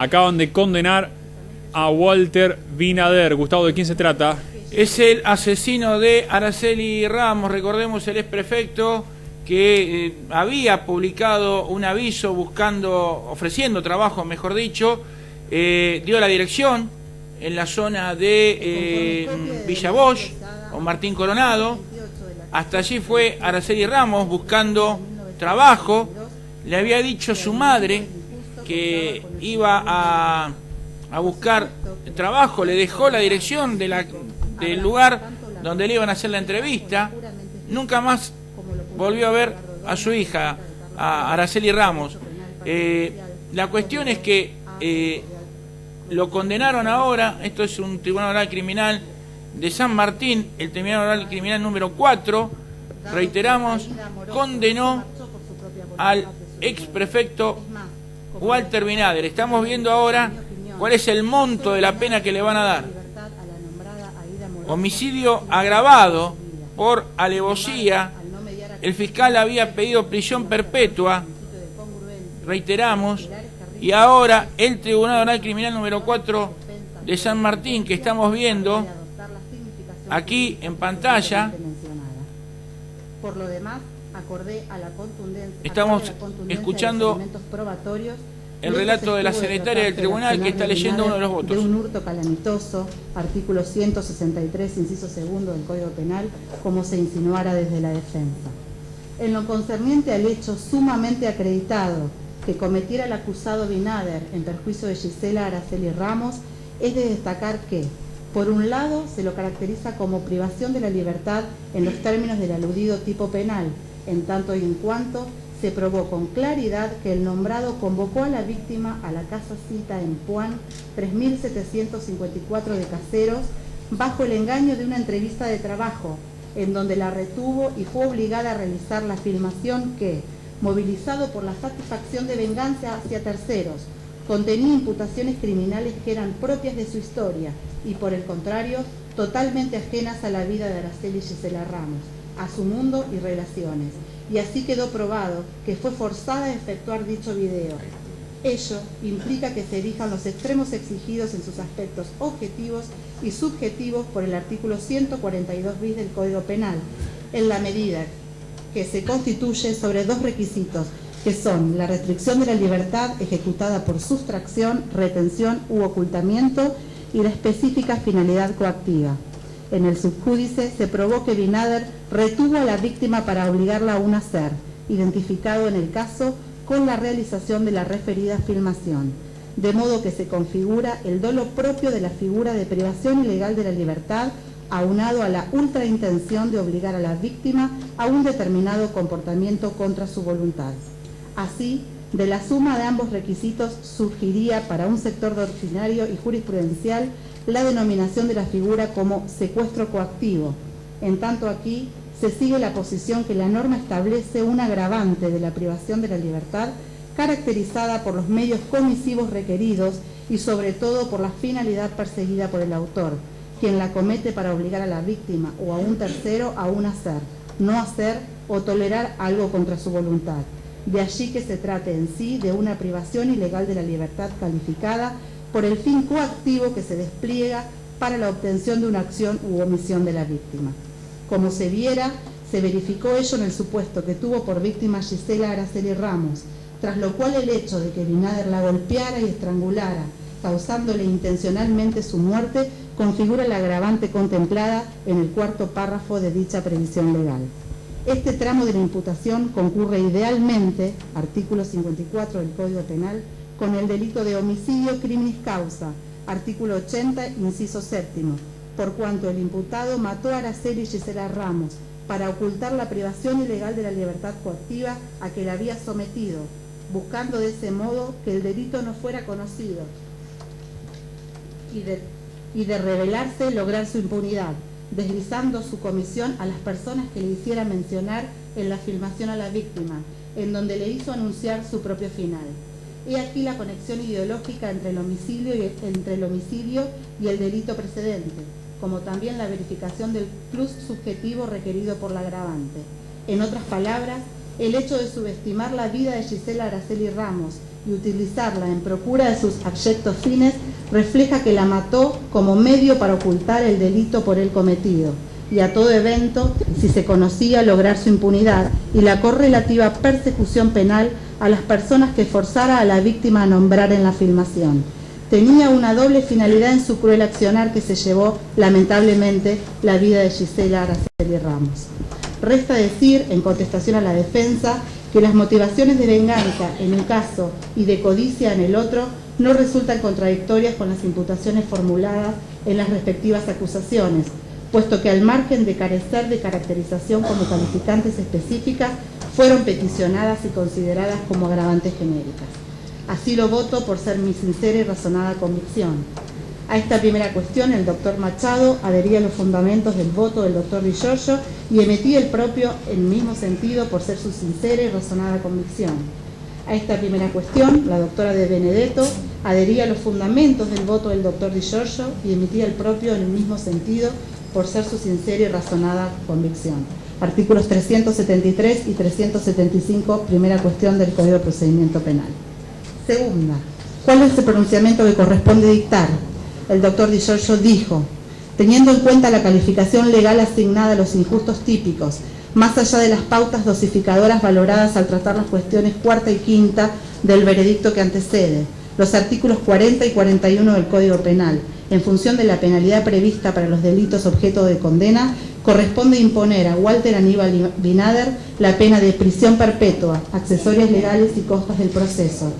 Acaban de condenar a Walter Binader. Gustavo, ¿de quién se trata? Es el asesino de Araceli Ramos, recordemos el exprefecto que había publicado un aviso ofreciendo trabajo, mejor dicho, dio la dirección en la zona de Villa Bosch o Martín Coronado. Hasta allí fue Araceli Ramos buscando trabajo. Le había dicho a su madre que iba a buscar trabajo, le dejó la dirección del lugar donde le iban a hacer la entrevista. Nunca más volvió a ver a su hija, a Araceli Ramos. La cuestión es que lo condenaron ahora. Esto es un tribunal oral criminal de San Martín, el tribunal oral criminal número 4, reiteramos, condenó al exprefecto Walter Binader. Estamos viendo ahora cuál es el monto de la pena que le van a dar. Homicidio agravado por alevosía. El fiscal había pedido prisión perpetua, reiteramos, y ahora el Tribunal Oral Criminal número 4 de San Martín, que estamos viendo aquí en pantalla. Por lo demás, acordé a la contundencia. Estamos escuchando el relato de la secretaria del tribunal que está leyendo uno de los votos. De un hurto calamitoso, artículo 163, inciso segundo del Código Penal, como se insinuara desde la defensa. En lo concerniente al hecho sumamente acreditado que cometiera el acusado Binader en perjuicio de Gisela Araceli Ramos, es de destacar que, por un lado, se lo caracteriza como privación de la libertad en los términos del aludido tipo penal, en tanto y en cuanto se probó con claridad que el nombrado convocó a la víctima a la casa cita en Puan 3754 de Caseros bajo el engaño de una entrevista de trabajo, en donde la retuvo y fue obligada a realizar la filmación que, movilizado por la satisfacción de venganza hacia terceros, contenía imputaciones criminales que eran propias de su historia y, por el contrario, totalmente ajenas a la vida de Araceli Gisela Ramos, a su mundo y relaciones, y así quedó probado que fue forzada a efectuar dicho video. Ello implica que se erijan los extremos exigidos en sus aspectos objetivos y subjetivos por el artículo 142 bis del Código Penal, en la medida que se constituye sobre dos requisitos, que son la restricción de la libertad ejecutada por sustracción, retención u ocultamiento y la específica finalidad coactiva. En el subjúdice se probó que Binader retuvo a la víctima para obligarla a un hacer, identificado en el caso con la realización de la referida filmación, de modo que se configura el dolo propio de la figura de privación ilegal de la libertad, aunado a la ultraintención de obligar a la víctima a un determinado comportamiento contra su voluntad. Así, de la suma de ambos requisitos surgiría para un sector doctrinario y jurisprudencial la denominación de la figura como secuestro coactivo. En tanto aquí se sigue la posición que la norma establece un agravante de la privación de la libertad caracterizada por los medios comisivos requeridos y sobre todo por la finalidad perseguida por el autor, quien la comete para obligar a la víctima o a un tercero a un hacer, no hacer o tolerar algo contra su voluntad. De allí que se trate en sí de una privación ilegal de la libertad calificada por el fin coactivo que se despliega para la obtención de una acción u omisión de la víctima. Como se viera, se verificó ello en el supuesto que tuvo por víctima Gisela Araceli Ramos, tras lo cual el hecho de que Binader la golpeara y estrangulara, causándole intencionalmente su muerte, configura la agravante contemplada en el cuarto párrafo de dicha previsión legal. Este tramo de la imputación concurre idealmente, artículo 54 del Código Penal, con el delito de homicidio criminis causa, artículo 80, inciso séptimo, por cuanto el imputado mató a Araceli Gisela Ramos para ocultar la privación ilegal de la libertad coactiva a que la había sometido, buscando de ese modo que el delito no fuera conocido y de revelarse lograr su impunidad, deslizando su comisión a las personas que le hiciera mencionar en la filmación a la víctima, en donde le hizo anunciar su propio final. He aquí la conexión ideológica entre el homicidio y el delito precedente, como también la verificación del plus subjetivo requerido por la agravante. En otras palabras, el hecho de subestimar la vida de Gisela Araceli Ramos y utilizarla en procura de sus abyectos fines refleja que la mató como medio para ocultar el delito por él cometido, y a todo evento, si se conocía, lograr su impunidad y la correlativa persecución penal a las personas que forzara a la víctima a nombrar en la filmación. Tenía una doble finalidad en su cruel accionar que se llevó, lamentablemente, la vida de Gisela Araceli Ramos. Resta decir, en contestación a la defensa, que las motivaciones de venganza en un caso y de codicia en el otro no resultan contradictorias con las imputaciones formuladas en las respectivas acusaciones, puesto que al margen de carecer de caracterización como calificantes específicas, fueron peticionadas y consideradas como agravantes genéricas. Así lo voto por ser mi sincera y razonada convicción. A esta primera cuestión, el doctor Machado adhería a los fundamentos del voto del doctor Di Giorgio y emitía el propio en el mismo sentido por ser su sincera y razonada convicción. A esta primera cuestión, la doctora De Benedetto adhería a los fundamentos del voto del doctor Di Giorgio y emitía el propio en el mismo sentido por ser su sincera y razonada convicción. Artículos 373 y 375, primera cuestión del Código de Procedimiento Penal. Segunda, ¿cuál es el pronunciamiento que corresponde dictar? El doctor Di Giorgio dijo: teniendo en cuenta la calificación legal asignada a los injustos típicos, más allá de las pautas dosificadoras valoradas al tratar las cuestiones cuarta y quinta del veredicto que antecede, los artículos 40 y 41 del Código Penal, en función de la penalidad prevista para los delitos objeto de condena, corresponde imponer a Walter Aníbal Binader la pena de prisión perpetua, accesorias legales y costas del proceso.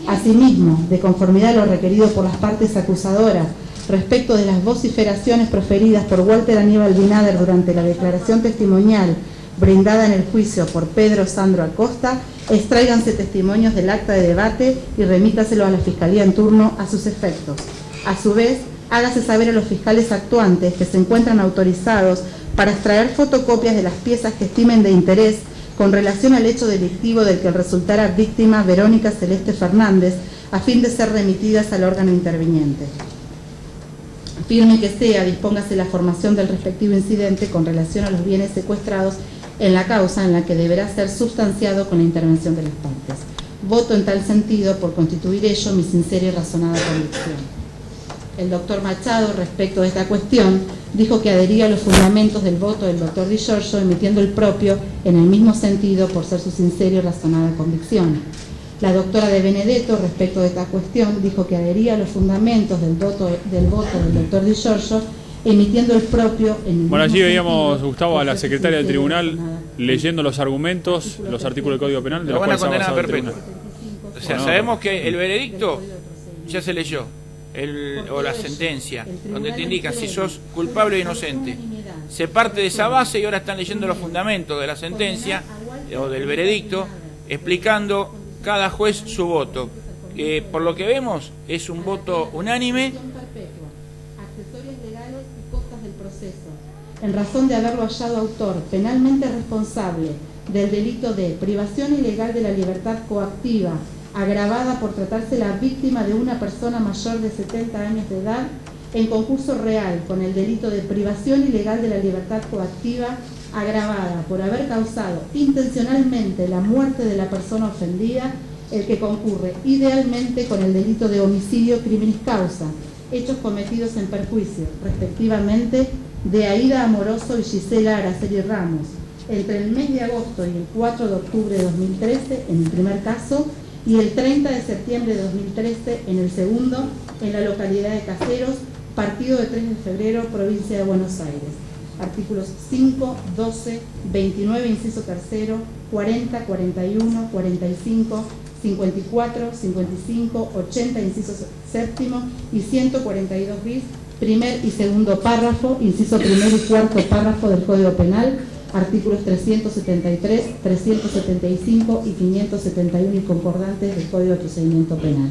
Asimismo, de conformidad a lo requerido por las partes acusadoras respecto de las vociferaciones proferidas por Walter Aníbal Binader durante la declaración testimonial brindada en el juicio por Pedro Sandro Acosta, extráiganse testimonios del acta de debate y remítaselo a la Fiscalía en turno a sus efectos. A su vez, hágase saber a los fiscales actuantes que se encuentran autorizados para extraer fotocopias de las piezas que estimen de interés con relación al hecho delictivo del que resultara víctima Verónica Celeste Fernández, a fin de ser remitidas al órgano interviniente. Firme que sea, dispóngase la formación del respectivo incidente con relación a los bienes secuestrados en la causa en la que deberá ser sustanciado con la intervención de las partes. Voto en tal sentido por constituir ello mi sincera y razonada convicción. El doctor Machado, respecto de esta cuestión, dijo que adhería a los fundamentos del voto del doctor Di Giorgio, emitiendo el propio en el mismo sentido por ser su sincera y razonada convicción. La doctora De Benedetto, respecto de esta cuestión, dijo que adhería a los fundamentos del voto del doctor Di Giorgio, emitiendo el propio en el mismo Bueno, allí sentido, veíamos, Gustavo, a la por ser su secretaria del sincera y tribunal razonada leyendo los argumentos, los artículos del Código Penal, de Lo los van a cuales se ha condenar a basado el perpetua. tribunal. O sea, No. sabemos que el veredicto ya se leyó, o la sentencia, donde te indica si sos culpable o inocente. Se parte de esa base y ahora están leyendo los fundamentos de la sentencia o del veredicto, explicando cada juez su voto. Por lo que vemos, es un voto unánime. Accesorios legales y costas del proceso, en razón de haberlo hallado autor penalmente responsable del delito de privación ilegal de la libertad coactiva, agravada por tratarse la víctima de una persona mayor de 70 años de edad, en concurso real con el delito de privación ilegal de la libertad coactiva, agravada por haber causado intencionalmente la muerte de la persona ofendida, el que concurre idealmente con el delito de homicidio criminis causa, hechos cometidos en perjuicio, respectivamente, de Aida Amoroso y Gisela Araceli Ramos, entre el mes de agosto y el 4 de octubre de 2013, en el primer caso, y el 30 de septiembre de 2013, en el segundo, en la localidad de Caseros, partido de 3 de febrero, provincia de Buenos Aires. Artículos 5, 12, 29, inciso tercero, 40, 41, 45, 54, 55, 80, inciso séptimo y 142 bis, primer y segundo párrafo, inciso primero y cuarto párrafo del Código Penal, artículos 373, 375 y 571 y concordantes del Código de Procedimiento Penal.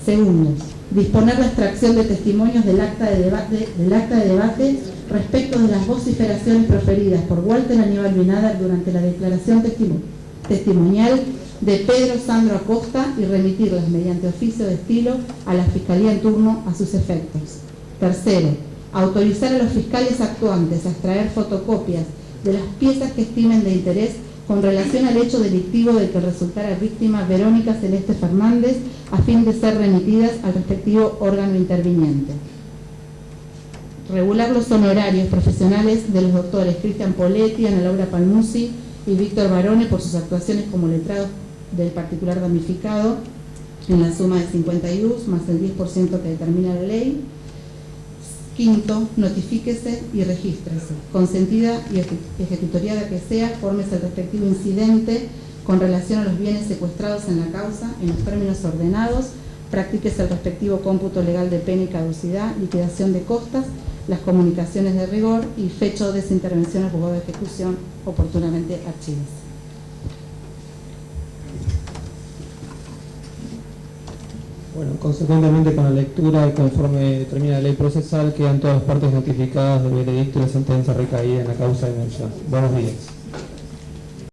Segundo, disponer la extracción de testimonios del acta de debate respecto de las vociferaciones proferidas por Walter Aníbal Binader durante la declaración testimonial de Pedro Sandro Acosta y remitirlas mediante oficio de estilo a la Fiscalía en turno a sus efectos. Tercero, autorizar a los fiscales actuantes a extraer fotocopias de las piezas que estimen de interés con relación al hecho delictivo del que resultara víctima Verónica Celeste Fernández, a fin de ser remitidas al respectivo órgano interviniente. Regular los honorarios profesionales de los doctores Cristian Poletti, Ana Laura Palmuzzi y Víctor Barone por sus actuaciones como letrados del particular damnificado en la suma de 50 IUs más el 10% que determina la ley. Quinto, notifíquese y regístrese. Consentida y ejecutoriada que sea, fórmese el respectivo incidente con relación a los bienes secuestrados en la causa en los términos ordenados, practíquese el respectivo cómputo legal de pena y caducidad, liquidación de costas, las comunicaciones de rigor y fecha de desintervención al juzgado de ejecución oportunamente archivese. Bueno, consecuentemente con la lectura y conforme termina la ley procesal, quedan todas partes notificadas del veredicto y la sentencia recaída en la causa de mención. Buenos días.